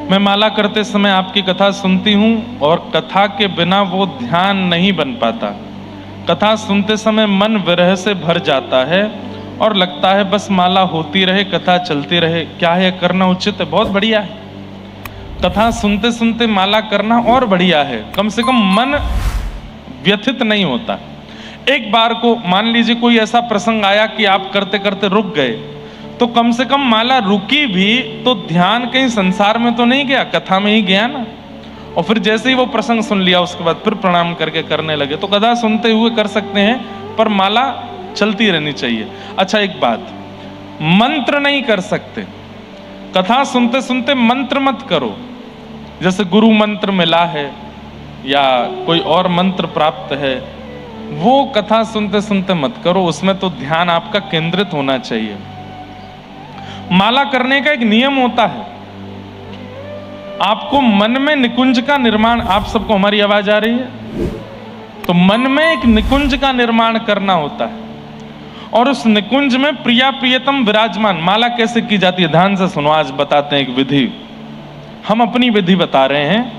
मैं माला करते समय आपकी कथा सुनती हूँ और कथा के बिना वो ध्यान नहीं बन पाता। कथा सुनते समय मन विरह से भर जाता है और लगता है बस माला होती रहे, कथा चलती रहे। क्या है करना उचित है? बहुत बढ़िया है। कथा सुनते सुनते माला करना और बढ़िया है, कम से कम मन व्यथित नहीं होता। एक बार को मान लीजिए कोई ऐसा प्रसंग आया कि आप करते करते रुक गए, तो कम से कम माला रुकी भी तो ध्यान कहीं संसार में तो नहीं गया, कथा में ही गया ना। और फिर जैसे ही वो प्रसंग सुन लिया उसके बाद फिर प्रणाम करके करने लगे। तो कथा सुनते हुए कर सकते हैं, पर माला चलती रहनी चाहिए। अच्छा एक बात, मंत्र नहीं कर सकते। कथा सुनते सुनते मंत्र मत करो। जैसे गुरु मंत्र मिला है या कोई और मंत्र प्राप्त है, वो कथा सुनते सुनते मत करो। उसमें तो ध्यान आपका केंद्रित होना चाहिए। माला करने का एक नियम होता है, आपको मन में निकुंज का निर्माण, आप सबको हमारी आवाज आ रही है? तो मन में एक निकुंज का निर्माण करना होता है और उस निकुंज में प्रिया प्रियतम विराजमान। माला कैसे की जाती है ध्यान से सुनो, आज बताते हैं एक विधि। हम अपनी विधि बता रहे हैं,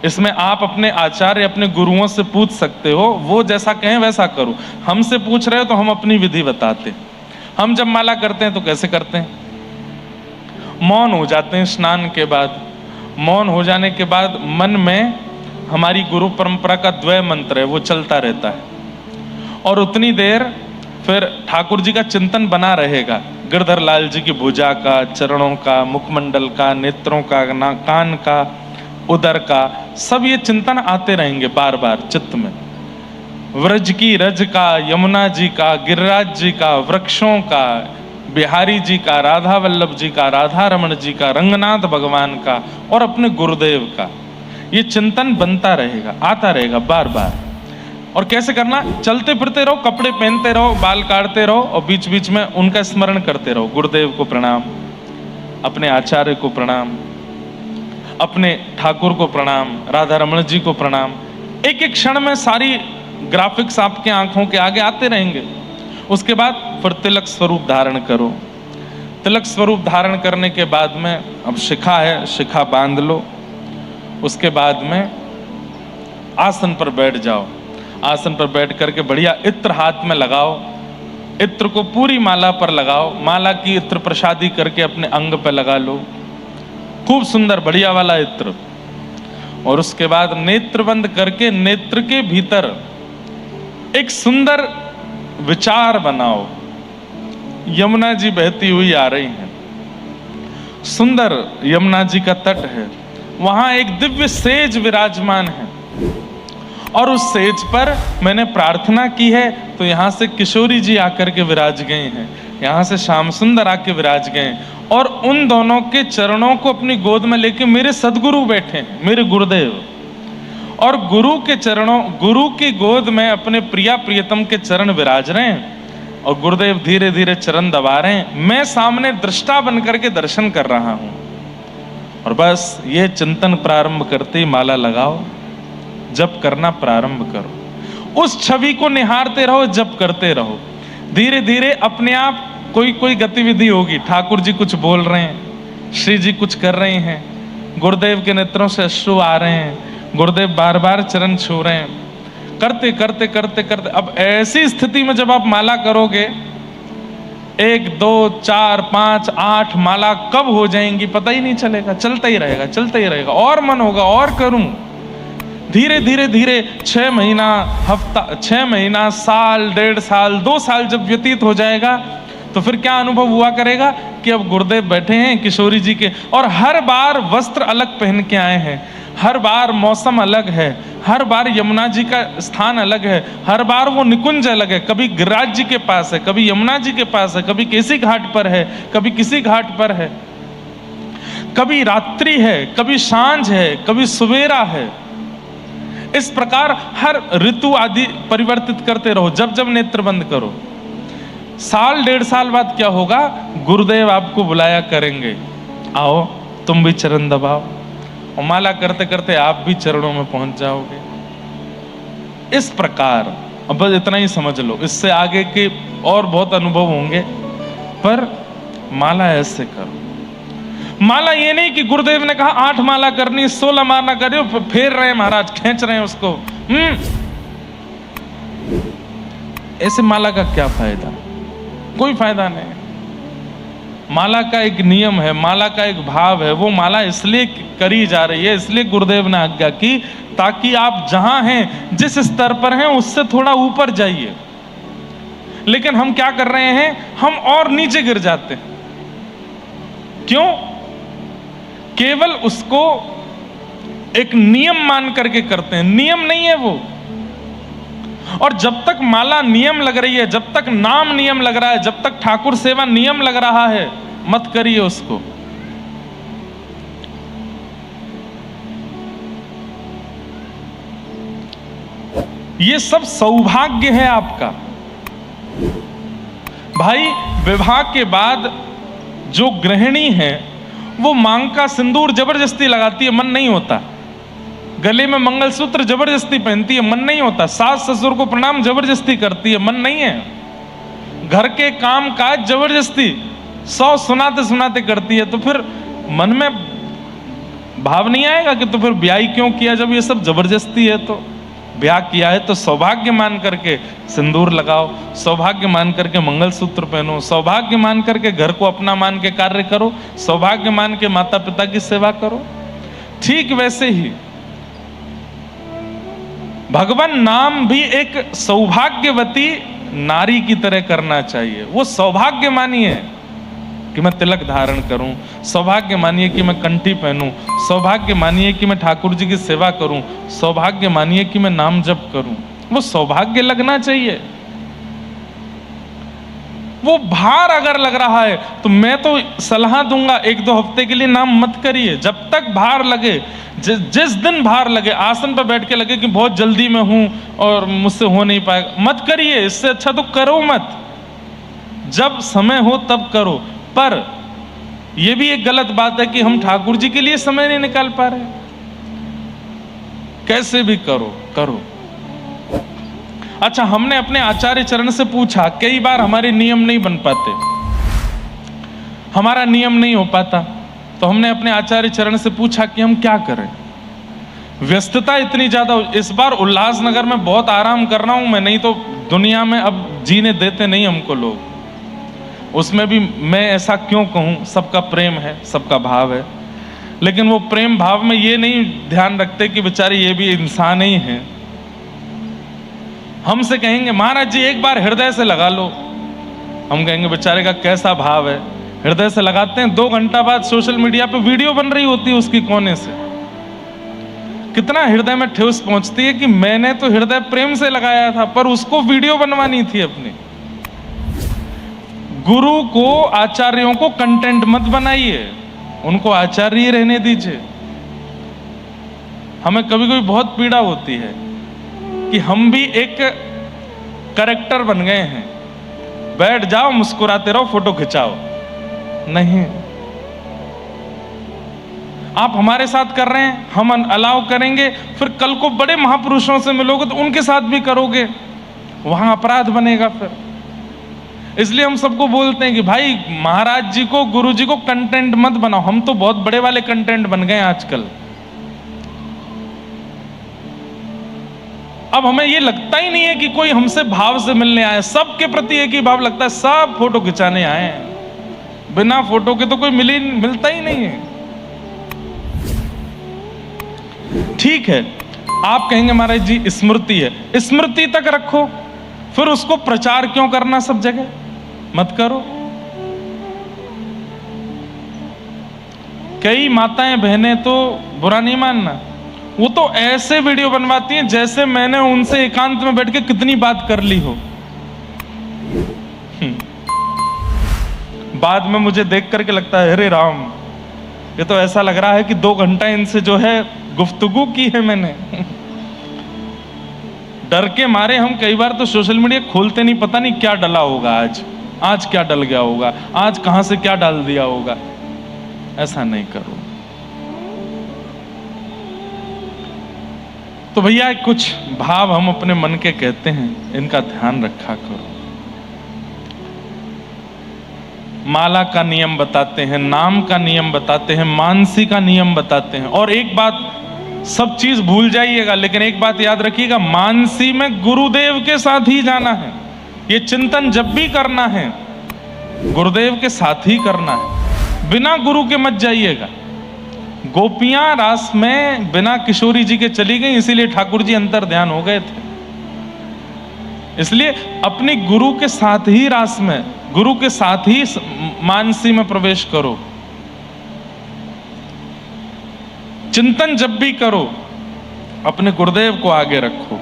इसमें आप अपने आचार्य अपने गुरुओं से पूछ सकते हो, वो जैसा कहें वैसा करो। हमसे पूछ रहे हो तो हम अपनी विधि बताते। हम जब माला करते हैं तो कैसे करते हैं? मौन हो जाते हैं स्नान के बाद। मौन हो जाने के बाद मन में हमारी गुरु परंपरा का द्वय मंत्र है, वो चलता रहता है और उतनी देर फिर ठाकुर जी का चिंतन बना रहेगा। गिरधर लाल जी की भुजा का, चरणों का, मुखमंडल का, नेत्रों का, कान का, उदर का, सब ये चिंतन आते रहेंगे बार बार चित्त में। व्रज की रज का, यमुना जी का, गिरिराज जी का, वृक्षों का, बिहारी जी का, राधा वल्लभ जी का, राधा रमण जी का, रंगनाथ भगवान का और अपने गुरुदेव का, ये चिंतन बनता रहेगा, आता रहेगा बार बार। और कैसे करना? चलते फिरते रहो, कपड़े पहनते रहो, बाल काटते रहो और बीच बीच में उनका स्मरण करते रहो। गुरुदेव को प्रणाम, अपने आचार्य को प्रणाम, अपने ठाकुर को प्रणाम, राधा रमण जी को प्रणाम। एक एक क्षण में सारी ग्राफिक्स आपके आंखों के आगे आते रहेंगे। उसके बाद फिर तिलक स्वरूप धारण करो। तिलक स्वरूप धारण करने के बाद में अब शिखा है, शिखा बांध लो। उसके बाद में आसन पर बैठ जाओ। आसन पर बैठ करके बढ़िया इत्र हाथ में लगाओ। इत्र को पूरी माला पर लगाओ। माला की इत्र प्रसादी करके अपने अंग पर लगा लो, खूब सुंदर बढ़िया वाला इत्र। और उसके बाद नेत्र बंद करके नेत्र के भीतर एक सुंदर विचार बनाओ। यमुना जी बहती हुई आ रही हैं, सुंदर यमुना जी का तट है, वहां एक दिव्य सेज विराजमान है और उस सेज पर मैंने प्रार्थना की है तो यहां से किशोरी जी आकर के विराज गए हैं, यहां से श्याम सुंदर आके विराज गए और उन दोनों के चरणों को अपनी गोद में लेके मेरे सदगुरु बैठे हैं, मेरे गुरुदेव। और गुरु के चरणों, गुरु की गोद में अपने प्रिया प्रियतम के चरण विराज रहे हैं और गुरुदेव धीरे धीरे चरण दबा रहे हैं। मैं सामने दृष्टा बन करके दर्शन कर रहा हूं और बस ये चिंतन प्रारंभ करते ही माला लगाओ, जप करना प्रारंभ करो। उस छवि को निहारते रहो, जप करते रहो। धीरे धीरे अपने आप कोई कोई गतिविधि होगी। ठाकुर जी कुछ बोल रहे हैं, श्री जी कुछ कर रहे हैं, गुरुदेव के नेत्रों से अश्रु आ रहे हैं, गुरुदेव बार बार चरण छू रहे हैं। करते करते करते करते अब ऐसी स्थिति में जब आप माला करोगे, 1 2 4 5 8 माला कब हो जाएंगी पता ही नहीं चलेगा, चलता ही रहेगा, चलता ही रहेगा। और मन होगा और करूं। धीरे धीरे धीरे 6 महीना, हफ्ता, 6 महीना, साल, 1.5 साल, 2 साल जब व्यतीत हो जाएगा तो फिर क्या अनुभव हुआ करेगा कि अब गुरुदेव बैठे हैं किशोरी जी के और हर बार वस्त्र अलग पहन के आए हैं, हर बार मौसम अलग है, हर बार यमुना जी का स्थान अलग है, हर बार वो निकुंज अलग है। कभी गिरिराज जी के पास है, कभी यमुना जी के पास है, कभी किसी घाट पर है, कभी किसी घाट पर है, कभी रात्रि है, कभी सांझ है, कभी सवेरा है। इस प्रकार हर ऋतु आदि परिवर्तित करते रहो जब जब नेत्र बंद करो। साल 1.5 साल बाद क्या होगा, गुरुदेव आपको बुलाया करेंगे, आओ तुम भी चरण दबाओ, और माला करते करते आप भी चरणों में पहुंच जाओगे। इस प्रकार अब बस इतना ही समझ लो, इससे आगे के और बहुत अनुभव होंगे, पर माला ऐसे करो। माला ये नहीं कि गुरुदेव ने कहा 8 माला करनी, 16 माला करो, फेर रहे हैं महाराज, खींच रहे हैं उसको। ऐसे माला का क्या फायदा? कोई फायदा नहीं। माला का एक नियम है, माला का एक भाव है, वो माला इसलिए करी जा रही है, इसलिए गुरुदेव ने आज्ञा की ताकि आप जहां हैं, जिस स्तर पर हैं, उससे थोड़ा ऊपर जाइए। लेकिन हम क्या कर रहे हैं, हम और नीचे गिर जाते हैं। क्यों? केवल उसको एक नियम मान करके करते हैं। नियम नहीं है वो। और जब तक माला नियम लग रही है, जब तक नाम नियम लग रहा है, जब तक ठाकुर सेवा नियम लग रहा है, मत करिए उसको। ये सब सौभाग्य है आपका। भाई, विवाह के बाद जो गृहिणी है वो मांग का सिंदूर जबरदस्ती लगाती है, मन नहीं होता। गले में मंगलसूत्र जबरदस्ती पहनती है, मन नहीं होता। सास ससुर को प्रणाम जबरदस्ती करती है, मन नहीं है। घर के काम काज जबरदस्ती 100 सुनाते सुनाते करती है, तो फिर मन में भाव नहीं आएगा कि तो फिर ब्याह क्यों किया? जब ये सब जबरदस्ती है तो ब्याह किया है तो सौभाग्य मान करके सिंदूर लगाओ, सौभाग्य मान करके मंगलसूत्र पहनो, सौभाग्य मान करके घर को अपना मान के कार्य करो, सौभाग्य मान के माता पिता की सेवा करो। ठीक वैसे ही भगवान नाम भी एक सौभाग्यवती नारी की तरह करना चाहिए। वो सौभाग्य मानिए कि मैं तिलक धारण करूं, सौभाग्य मानिए कि मैं कंठी पहनूं, सौभाग्य मानिए कि मैं ठाकुर जी की सेवा करूं, सौभाग्य मानिए कि मैं नाम जप करूं। वो सौभाग्य लगना चाहिए। वो भार अगर लग रहा है तो मैं तो सलाह दूंगा 1-2 हफ्ते के लिए नाम मत करिए। जब तक भार लगे, जिस दिन भार लगे, आसन पर बैठ के लगे कि बहुत जल्दी में हूं और मुझसे हो नहीं पाएगा, मत करिए। इससे अच्छा तो करो मत। जब समय हो तब करो। पर यह भी एक गलत बात है कि हम ठाकुर जी के लिए समय नहीं निकाल पा रहे। कैसे भी करो करो। अच्छा, हमने अपने आचार्य चरण से पूछा, कई बार हमारे नियम नहीं बन पाते, हमारा नियम नहीं हो पाता, तो हमने अपने आचार्य चरण से पूछा कि हम क्या करें। व्यस्तता इतनी ज्यादा। इस बार उल्लासनगर में बहुत आराम कर रहा हूं मैं, नहीं तो दुनिया में अब जीने देते नहीं हमको लोग। उसमें भी मैं ऐसा क्यों कहूं, सबका प्रेम है, सबका भाव है, लेकिन वो प्रेम भाव में ये नहीं ध्यान रखते कि बेचारे ये भी इंसान ही हैं। हमसे कहेंगे महाराज जी एक बार हृदय से लगा लो, हम कहेंगे बेचारे का कैसा भाव है। हृदय से लगाते हैं, 2 घंटा बाद सोशल मीडिया पे वीडियो बन रही होती है उसकी कोने से। कितना हृदय में ठेस पहुंचती है कि मैंने तो हृदय प्रेम से लगाया था, पर उसको वीडियो बनवानी थी अपनी। गुरु को, आचार्यों को कंटेंट मत बनाइए, उनको आचार्य रहने दीजिए। हमें कभी कभी बहुत पीड़ा होती है कि हम भी एक कैरेक्टर बन गए हैं, बैठ जाओ मुस्कुराते रहो फोटो खिंचाओ। नहीं, आप हमारे साथ कर रहे हैं, हम अलाउ करेंगे, फिर कल को बड़े महापुरुषों से मिलोगे तो उनके साथ भी करोगे, वहां अपराध बनेगा फिर। इसलिए हम सबको बोलते हैं कि भाई महाराज जी को, गुरु जी को कंटेंट मत बनाओ। हम तो बहुत बड़े वाले कंटेंट बन गए आजकल। अब हमें ये लगता ही नहीं है कि कोई हमसे भाव से मिलने आए, सबके प्रति एक ही भाव लगता है, सब फोटो खिंचाने आए हैं। बिना फोटो के तो कोई मिलता ही नहीं है। ठीक है, आप कहेंगे महाराज जी स्मृति है, स्मृति तक रखो, फिर उसको प्रचार क्यों करना सब जगह? मत करो। कई माताएं बहनें तो बुरा नहीं मानना, वो तो ऐसे वीडियो बनवाती हैं जैसे मैंने उनसे एकांत में बैठ के कितनी बात कर ली हो। बाद में मुझे देख करके लगता है अरे राम, ये तो ऐसा लग रहा है कि 2 घंटा इनसे जो है गुफ्तगू की है मैंने। डर के मारे हम कई बार तो सोशल मीडिया खोलते नहीं, पता नहीं क्या डला होगा, आज क्या डल गया होगा, आज कहां से क्या डाल दिया होगा। ऐसा नहीं करो। तो भैया कुछ भाव हम अपने मन के कहते हैं, इनका ध्यान रखा करो। माला का नियम बताते हैं, नाम का नियम बताते हैं, मानसी का नियम बताते हैं। और एक बात, सब चीज भूल जाइएगा, लेकिन एक बात याद रखिएगा, मानसी में गुरुदेव के साथ ही जाना है। ये चिंतन जब भी करना है गुरुदेव के साथ ही करना है, बिना गुरु के मत जाइएगा। गोपियां रास में बिना किशोरी जी के चली गई, इसीलिए ठाकुर जी अंतर ध्यान हो गए थे। इसलिए अपनी गुरु के साथ ही रास में, गुरु के साथ ही मानसी में प्रवेश करो। चिंतन जब भी करो अपने गुरुदेव को आगे रखो।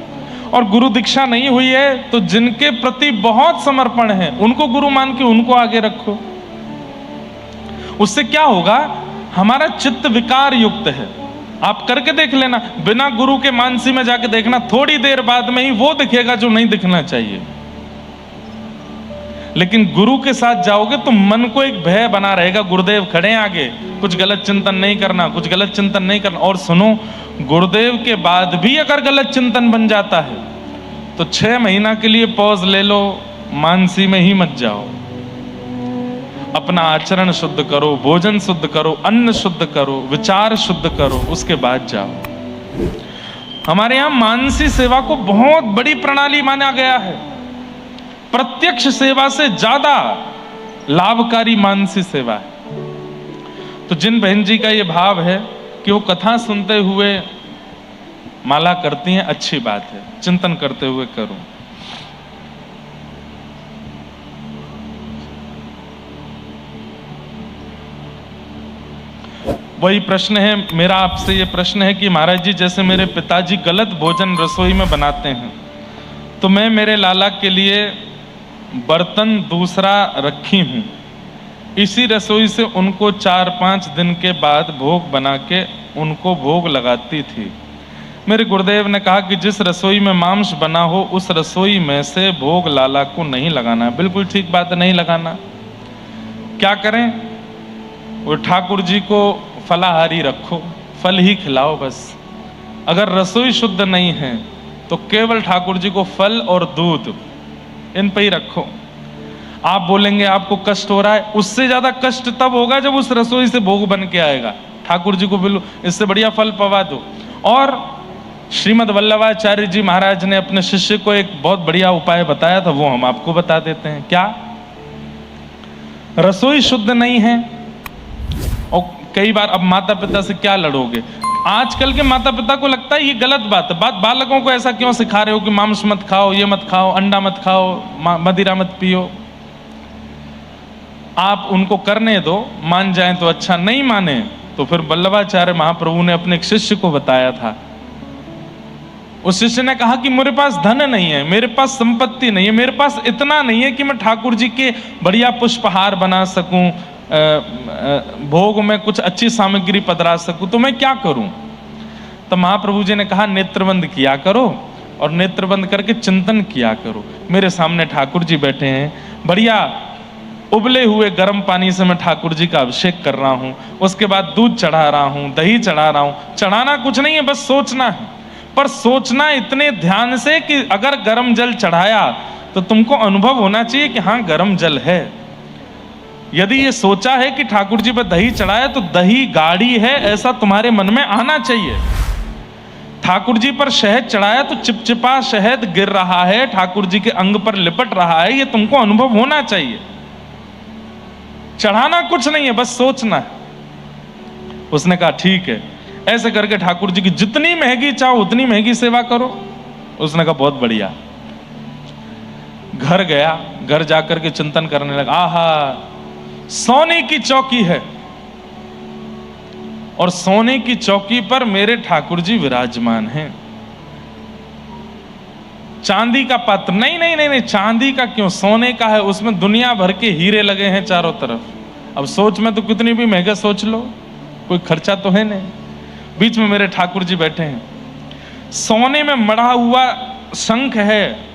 और गुरु दीक्षा नहीं हुई है तो जिनके प्रति बहुत समर्पण है उनको गुरु मान के उनको आगे रखो। उससे क्या होगा, हमारा चित्त विकार युक्त है। आप करके देख लेना, बिना गुरु के मानसी में जाके देखना, थोड़ी देर बाद में ही वो दिखेगा जो नहीं दिखना चाहिए। लेकिन गुरु के साथ जाओगे तो मन को एक भय बना रहेगा, गुरुदेव खड़े हैं आगे, कुछ गलत चिंतन नहीं करना, कुछ गलत चिंतन नहीं करना। और सुनो, गुरुदेव के बाद भी अगर गलत चिंतन बन जाता है तो 6 महीना के लिए पॉज ले लो, मानसी में ही मत जाओ। अपना आचरण शुद्ध करो, भोजन शुद्ध करो, अन्न शुद्ध करो, विचार शुद्ध करो, उसके बाद जाओ। हमारे यहां मानसी सेवा को बहुत बड़ी प्रणाली माना गया है। प्रत्यक्ष सेवा से ज्यादा लाभकारी मानसी सेवा है। तो जिन बहन जी का ये भाव है कि वो कथा सुनते हुए माला करती हैं, अच्छी बात है, चिंतन करते हुए करो। वही प्रश्न है मेरा आपसे, ये प्रश्न है कि महाराज जी, जैसे मेरे पिताजी गलत भोजन रसोई में बनाते हैं तो मैं मेरे लाला के लिए बर्तन दूसरा रखी हूँ, इसी रसोई से उनको 4-5 दिन के बाद भोग बना के उनको भोग लगाती थी। मेरे गुरुदेव ने कहा कि जिस रसोई में मांस बना हो उस रसोई में से भोग लाला को नहीं लगाना। बिल्कुल ठीक बात है, नहीं लगाना। क्या करें, वो ठाकुर जी को फलाहारी रखो, फल ही खिलाओ बस। अगर रसोई शुद्ध नहीं है तो केवल ठाकुर जी को फल और दूध, इन पे ही रखो। आप बोलेंगे आपको कष्ट हो रहा है, उससे ज्यादा कष्ट तब होगा जब उस रसोई से भोग बन के आएगा। ठाकुर जी को बिल्कुल इससे बढ़िया फल पवा दो। और श्रीमद् वल्लभाचार्य जी महाराज ने अपने शिष्य को एक बहुत बढ़िया उपाय बताया था, वो हम आपको बता देते हैं। क्या, रसोई शुद्ध नहीं है, और कई बार अब माता पिता से क्या लड़ोगे। आजकल के माता पिता को लगता है ये गलत बात है, बालकों को ऐसा क्यों सिखा रहे हो कि मांस मत खाओ, ये मत खाओ, अंडा मत खाओ, मदिरा मत पियो। आप उनको करने दो, मान जाएं तो अच्छा, नहीं माने तो फिर वल्लभाचार्य महाप्रभु ने अपने एक शिष्य को बताया था। उस शिष्य ने कहा कि मेरे पास धन नहीं है, मेरे पास संपत्ति नहीं है, मेरे पास इतना नहीं है कि मैं ठाकुर जी के बढ़िया पुष्पहार बना सकूं, भोग में कुछ अच्छी सामग्री पधरा सकूं, तो मैं क्या करूं। तो महाप्रभु जी ने कहा नेत्रबंद किया करो, और नेत्रबंद करके चिंतन किया करो। मेरे सामने ठाकुर जी बैठे हैं, बढ़िया उबले हुए गर्म पानी से मैं ठाकुर जी का अभिषेक कर रहा हूं, उसके बाद दूध चढ़ा रहा हूं, दही चढ़ा रहा हूं। चढ़ाना कुछ नहीं है, बस सोचना है, पर सोचना इतने ध्यान से कि अगर गर्म जल चढ़ाया तो तुमको अनुभव होना चाहिए कि हाँ गर्म जल है। यदि ये सोचा है कि ठाकुर जी पर दही चढ़ाया तो दही गाढ़ी है, ऐसा तुम्हारे मन में आना चाहिए। ठाकुर जी पर शहद चढ़ाया तो चिपचिपा शहद गिर रहा है, ठाकुर जी के अंग पर लिपट रहा है, ये तुमको अनुभव होना चाहिए। चढ़ाना कुछ नहीं है, बस सोचना है। उसने कहा ठीक है, ऐसे करके ठाकुर जी की जितनी महंगी चाहो उतनी महंगी सेवा करो। उसने कहा बहुत बढ़िया। घर गया, घर जाकर के चिंतन करने लगा, आहा सोने की चौकी है, और सोने की चौकी पर मेरे ठाकुर जी विराजमान हैं। चांदी का पात्र नहीं, नहीं नहीं नहीं, चांदी का क्यों, सोने का है, उसमें दुनिया भर के हीरे लगे हैं चारों तरफ। अब सोच में तो कितनी भी महंगा सोच लो, कोई खर्चा तो है नहीं। बीच में मेरे ठाकुर जी बैठे हैं, सोने में मढ़ा हुआ शंख है,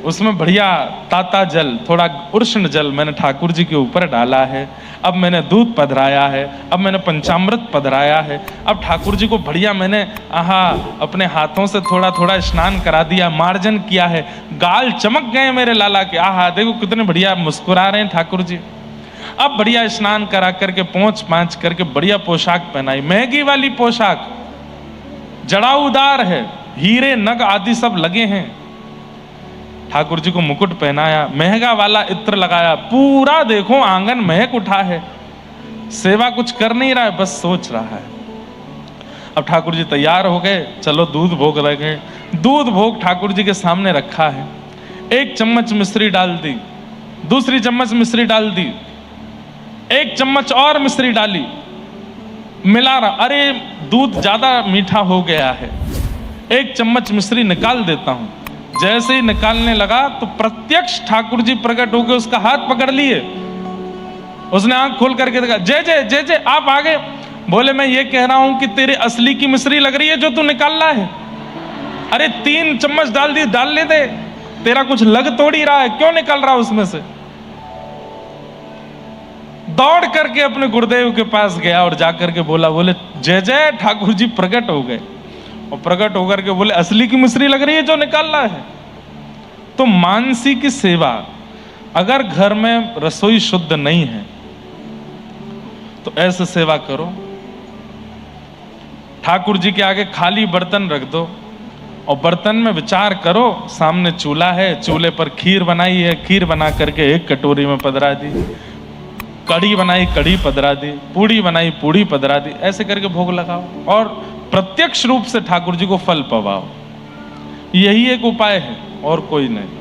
उसमें बढ़िया ताता जल, थोड़ा उष्ण जल मैंने ठाकुर जी के ऊपर डाला है। अब मैंने दूध पधराया है, अब मैंने पंचामृत पधराया है, अब ठाकुर जी को बढ़िया मैंने अपने हाथों से थोड़ा थोड़ा स्नान करा दिया, मार्जन किया है। गाल चमक गए मेरे लाला के, देखो कितने बढ़िया मुस्कुरा रहे हैं ठाकुर जी। अब बढ़िया स्नान करा करके पोंछ पांछ करके बढ़िया पोशाक पहनाई, महंगी वाली पोशाक, जड़ाऊदार है, हीरे नग आदि सब लगे हैं। ठाकुर जी को मुकुट पहनाया, महंगा वाला इत्र लगाया, पूरा देखो आंगन महक उठा है। सेवा कुछ कर नहीं रहा है, बस सोच रहा है। अब ठाकुर जी तैयार हो गए, चलो दूध भोग लगे। दूध भोग ठाकुर जी के सामने रखा है। एक चम्मच मिश्री डाल दी, दूसरी चम्मच मिश्री डाल दी, एक चम्मच और मिश्री डाली, मिला रहा, अरे दूध ज्यादा मीठा हो गया है, एक चम्मच मिश्री निकाल देता हूं। जैसे ही निकालने लगा तो प्रत्यक्ष ठाकुर जी प्रकट होकर उसका हाथ पकड़ लिए। उसने आंख खोल करके देखा, जय जय जय जय, आप आगे। बोले मैं ये कह रहा हूं कि तेरे असली की मिश्री लग रही है जो तू निकाल रहा है। अरे 3 चम्मच डाल दी, डाल ले दे, तेरा कुछ लग तोड़ ही रहा है, क्यों निकाल रहा उसमें से। दौड़ करके अपने गुरुदेव के पास गया और जाकर के बोला, बोले जय जय, ठाकुर जी प्रकट हो गए। और प्रकट होकर के बोले असली की मिश्री लग रही है जो निकाल रहा है। तो मानसी की सेवा, अगर घर में रसोई शुद्ध नहीं है तो ऐसे सेवा करो। ठाकुर जी के आगे खाली बर्तन रख दो और बर्तन में विचार करो, सामने चूल्हा है, चूल्हे पर खीर बनाई है, खीर बना करके एक कटोरी में पधरा दी, कढ़ी बनाई, कढ़ी पधरा दी, पूड़ी बनाई, पूड़ी पधरा दी, ऐसे करके भोग लगाओ और प्रत्यक्ष रूप से ठाकुर जी को फल पवाओ। यही एक उपाय है और कोई नहीं।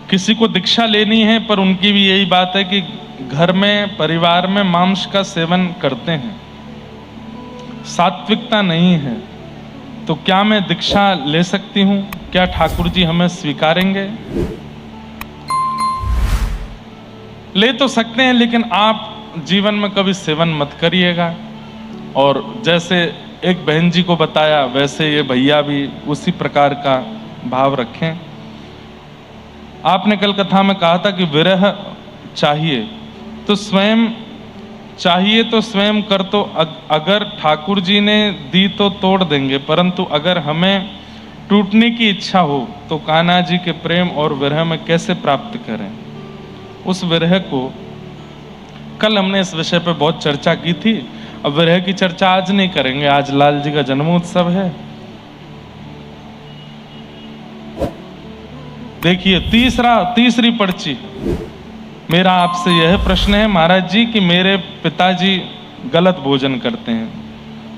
किसी को दीक्षा लेनी है पर उनकी भी यही बात है कि घर में परिवार में मांस का सेवन करते हैं, सात्विकता नहीं है, तो क्या मैं दीक्षा ले सकती हूं? क्या ठाकुर जी हमें स्वीकारेंगे? ले तो सकते हैं, लेकिन आप जीवन में कभी सेवन मत करिएगा। और जैसे एक बहन जी को बताया वैसे ये भैया भी उसी प्रकार का भाव रखें। आपने कल कथा में कहा था कि विरह चाहिए तो स्वयं कर, तो अगर ठाकुर जी ने दी तो तोड़ देंगे, परंतु अगर हमें टूटने की इच्छा हो तो कान्हा जी के प्रेम और विरह में कैसे प्राप्त करें? उस विरह को कल हमने इस विषय पर बहुत चर्चा की थी। अब विरह की चर्चा आज नहीं करेंगे, आज लाल जी का जन्मोत्सव है। देखिए तीसरी पर्ची, मेरा आपसे यह प्रश्न है महाराज जी कि मेरे पिताजी गलत भोजन करते हैं,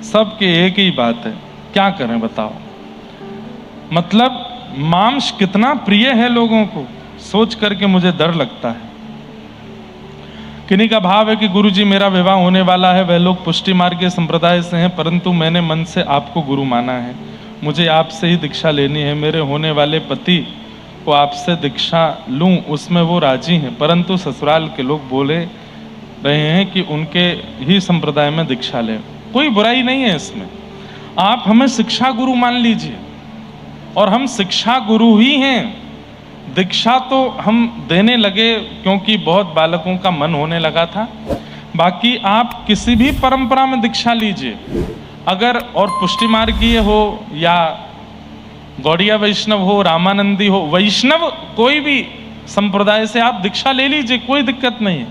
सबके एक ही बात है, क्या करें बताओ? मतलब मांस कितना प्रिय है लोगों को, सोच करके मुझे डर लगता है। किन्हीं का भाव है कि गुरु जी मेरा विवाह होने वाला है, वह लोग पुष्टि मार्ग के संप्रदाय से हैं, परंतु मैंने मन से आपको गुरु माना है, मुझे आपसे ही दीक्षा लेनी है। मेरे होने वाले पति को आपसे दीक्षा लूं, उसमें वो राजी हैं, परंतु ससुराल के लोग बोले रहे हैं कि उनके ही संप्रदाय में दीक्षा लें। कोई बुराई नहीं है इसमें, आप हमें शिक्षा गुरु मान लीजिए और हम शिक्षा गुरु ही हैं। दीक्षा तो हम देने लगे क्योंकि बहुत बालकों का मन होने लगा था। बाकी आप किसी भी परंपरा में दीक्षा लीजिए, अगर और पुष्टि मार्गीय हो या गौड़िया वैष्णव हो, रामानंदी हो, वैष्णव कोई भी संप्रदाय से आप दीक्षा ले लीजिए, कोई दिक्कत नहीं है।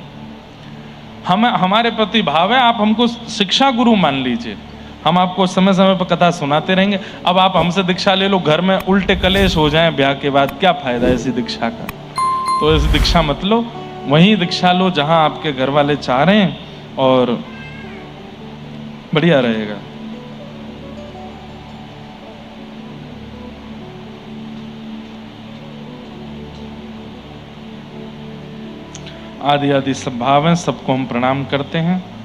हमारे प्रति भाव है, आप हमको शिक्षा गुरु मान लीजिए, हम आपको समय समय पर कथा सुनाते रहेंगे। अब आप हमसे दीक्षा ले लो, घर में उल्टे कलेश हो जाएं ब्याह के बाद, क्या फायदा ऐसी दीक्षा का? तो ऐसी दीक्षा मत लो, वहीं दीक्षा लो जहां आपके घर वाले चाह रहे हैं और बढ़िया रहेगा। आदि आदि सब भाव हैं, सबको हम प्रणाम करते हैं।